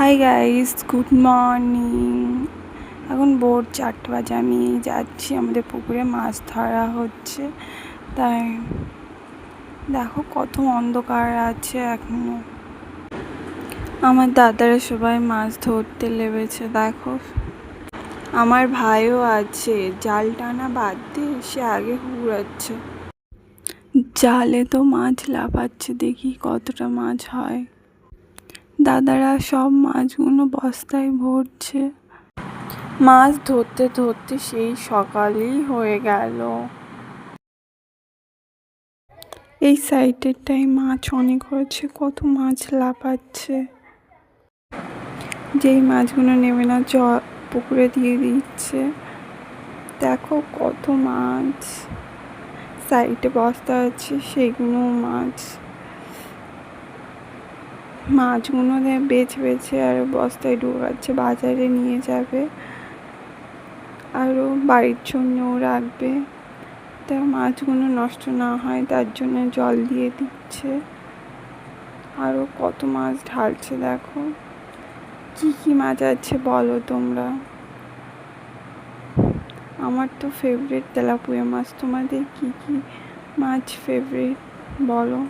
Hi guys, good morning. এখন ভোর 4টা বাজে। আমি যাচ্ছি, আমাদের পুকুরে মাছ ধরা হচ্ছে। তাই দেখো কত অন্ধকার আছে এখনো। আমার দাদারা সবাই মাছ ধরতে লেগেছে। দেখো আমার ভাইও আছে, জাল টানা বাদ দিয়ে সে আগে হুড়াচ্ছে। জালে তো মাছ লাফাচ্ছে, দেখি কতটা মাছ হয়। দাদারা সব মাছগুলো বস্তায় ভরছে। মাছ ধরতে ধরতে সেই সকালই হয়ে গেল। এই সাইডেরটাই মাছ অনেক হয়েছে, কত মাছ লাফাচ্ছে। যেই মাছগুলো নেবে না পুকুরে দিয়ে দিচ্ছে। দেখো কত মাছ। সাইডে বস্তা আছে, সেগুলো মাছগুলো বেছে বেছে আর বস্তায় ঢোকাচ্ছে, বাজারে নিয়ে যাবে আরও বাড়ির জন্যও রাখবে। তা মাছগুলো নষ্ট না হয় তার জন্য জল দিয়ে দিচ্ছে। আরও কত মাছ ঢালছে। দেখো কি কি মাছ আছে বলো তোমরা। আমার তো ফেভারিট তেলাপিয়া মাছ। তোমাদের কি কি মাছ ফেভারিট বলো।